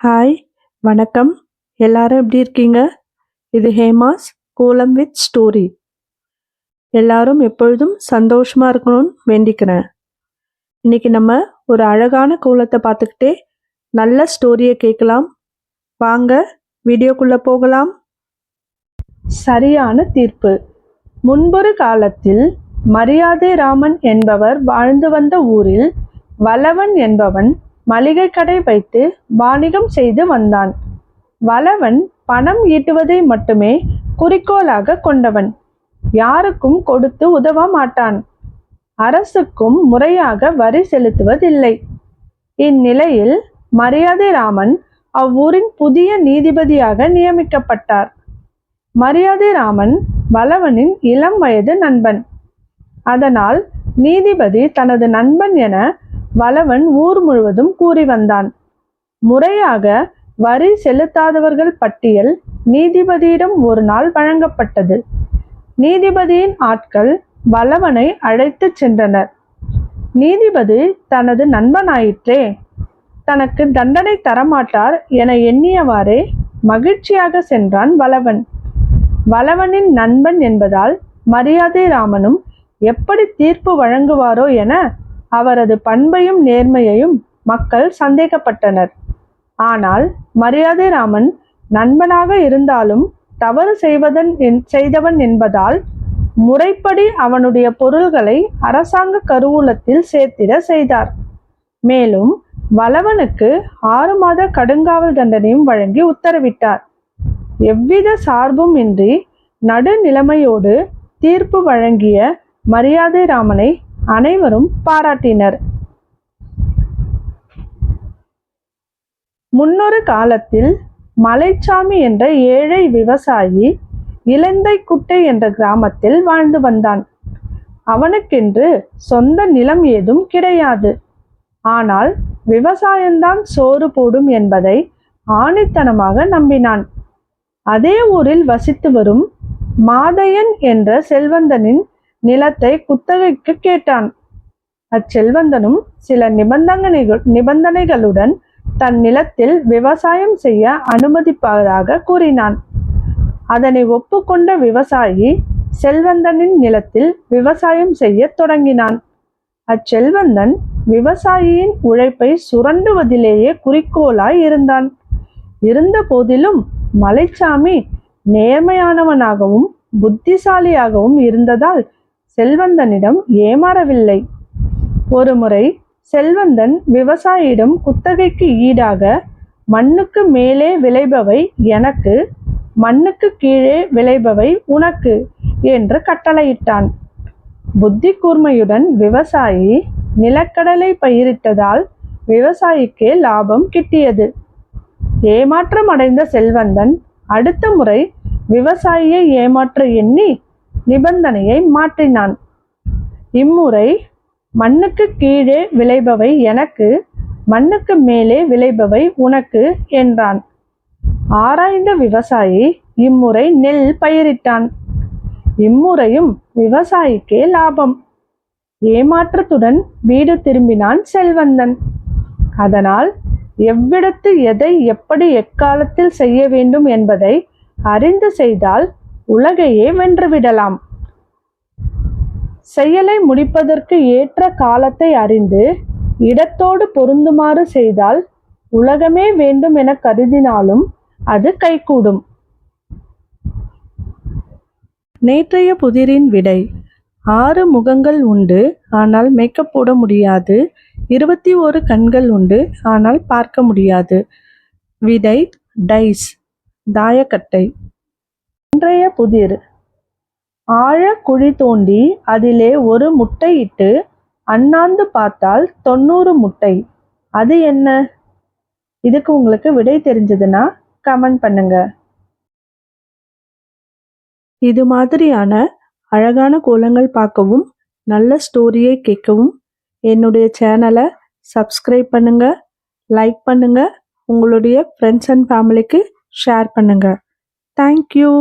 Hi, வணக்கம். எல்லாரும் எப்படி இருக்கீங்க? இது ஹேமாஸ் கோலம் வித் ஸ்டோரி. எல்லாரும் எப்பொழுதும் சந்தோஷமா இருக்கணும்னு வேண்டிக்கிறேன். இன்னைக்கு நம்ம ஒரு அழகான கோலத்தை பார்த்துக்கிட்டே நல்ல ஸ்டோரியை கேட்கலாம். வாங்க வீடியோக்குள்ள போகலாம். சரியான தீர்ப்பு. முன்பொரு காலத்தில் மரியாதை ராமன் என்பவர் வாழ்ந்து வந்த ஊரில் வளவன் என்பவன் மளிகை கடை வைத்து வாணிகம் செய்து வந்தான். வளவன் பணம் ஈட்டுவதை மட்டுமே குறிக்கோளாக கொண்டவன். யாருக்கும் கொடுத்து உதவ மாட்டான். அரசுக்கும் முறையாக வரி செலுத்துவதில்லை. இந்நிலையில் மரியாதை ராமன் அவ்வூரின் புதிய நீதிபதியாக நியமிக்கப்பட்டார். மரியாதை ராமன் வளவனின் இளம் வயது நண்பன். அதனால் நீதிபதி தனது நண்பன் என வளவன் ஊர் முழுவதும் கூறி வந்தான். முறையாக வரி செலுத்தாதவர்கள் பட்டியல் நீதிபதியிடம் ஒரு நாள் வழங்கப்பட்டது. நீதிபதியின் ஆட்கள் வளவனை அழைத்து சென்றனர். நீதிபதி தனது நண்பனாயிற்றே, தனக்கு தண்டனை தரமாட்டார் என எண்ணியவாறே மகிழ்ச்சியாக சென்றான் வளவன். வளவனின் நண்பன் என்பதால் மரியாதை ராமனும் எப்படி தீர்ப்பு வழங்குவாரோ என அவரது பண்பையும் நேர்மையையும் மக்கள் சந்தேகப்பட்டனர். ஆனால் மரியாதை ராமன் நண்பனாக இருந்தாலும் தவறு செய்தவன் என்பதால் முறைப்படி அவனுடைய பொருள்களை அரசாங்க கருவூலத்தில் சேர்த்திட செய்தார். மேலும் வளவனுக்கு 6 மாத கடுங்காவல் தண்டனையும் வழங்கி உத்தரவிட்டார். எவ்வித சார்பும் இன்றி நடுநிலைமையோடு தீர்ப்பு வழங்கிய மரியாதை ராமனை அனைவரும் பாராட்டினர். முன்னொரு காலத்தில் மலைச்சாமி என்ற ஏழை விவசாயி இலந்தைக்குட்டை என்ற கிராமத்தில் வாழ்ந்து வந்தான். அவனுக்கென்று சொந்த நிலம் ஏதும் கிடையாது. ஆனால் விவசாயம்தான் சோறு போடும் என்பதை ஆணித்தனமாக நம்பினான். அதே ஊரில் வசித்து வரும் மாதையன் என்ற செல்வந்தனின் நிலத்தை குத்தகைக்கு கேட்டான். அச்செல்வந்தனும் சில நிபந்தனைகளுடன் தன் நிலத்தில் விவசாயம் செய்ய அனுமதிப்பதாக கூறினான். அதனை ஒப்புக்கொண்ட விவசாயி செல்வந்தனின் நிலத்தில் விவசாயம் செய்ய தொடங்கினான். அச்செல்வந்தன் விவசாயியின் உழைப்பை சுரண்டுவதிலேயே குறிக்கோளாய் இருந்தான். இருந்த போதிலும் மலைச்சாமி நேர்மையானவனாகவும் புத்திசாலியாகவும் இருந்ததால் செல்வந்தனிடம் ஏமாறவில்லை. ஒருமுறை செல்வந்தன் விவசாயியிடம் குத்தகைக்கு ஈடாக மண்ணுக்கு மேலே விளைபவை எனக்கு, மண்ணுக்கு கீழே விளைபவை உனக்கு என்று கட்டளையிட்டான். புத்தி கூர்மையுடன் விவசாயி நிலக்கடலை பயிரிட்டதால் விவசாயிக்கே லாபம் கிட்டியது. ஏமாற்றம் அடைந்த செல்வந்தன் அடுத்த முறை விவசாயியை ஏமாற்ற எண்ணி நிபந்தனையை மாற்றினான். இம்முறை மண்ணுக்கு கீழே விளைபவை எனக்கு, மண்ணுக்கு மேலே விளைபவை உனக்கு என்றான். ஆராய்ந்த விவசாயி இம்முறை நெல் பயிரிட்டான். இம்முறையும் விவசாயிக்கே லாபம். ஏமாற்றத்துடன் வீடு திரும்பினான் செல்வந்தன். அதனால் எவ்விடத்து எதை எப்படி எக்காலத்தில் செய்ய வேண்டும் என்பதை அறிந்து செய்தால் உலகையே வென்றுவிடலாம். செயலை முடிப்பதற்கு ஏற்ற காலத்தை அறிந்து இடத்தோடு பொருந்துமாறு செய்தால் உலகமே வேண்டும் என கருதினாலும் அது கைகூடும். நேற்றைய புதிரின் விடை. 6 முகங்கள் உண்டு, ஆனால் மேக்கப் போட முடியாது. 21 கண்கள் உண்டு, ஆனால் பார்க்க முடியாது. விடை டைஸ், தாயக்கட்டை. இன்றைய புதிர். ஆழ குழி தோண்டி அதிலே ஒரு முட்டை இட்டு அண்ணாந்து பார்த்தால் 90 முட்டை. அது என்ன? இதுக்கு உங்களுக்கு விடை தெரிஞ்சதுன்னா கமெண்ட் பண்ணுங்க. இது மாதிரியான அழகான கோலங்கள் பார்க்கவும் நல்ல ஸ்டோரியை கேட்கவும் என்னுடைய சேனலை சப்ஸ்கிரைப் பண்ணுங்க, லைக் பண்ணுங்க, உங்களுடைய ஃப்ரெண்ட்ஸ் அண்ட் ஃபேமிலிக்கு ஷேர் பண்ணுங்க. தேங்க்யூ.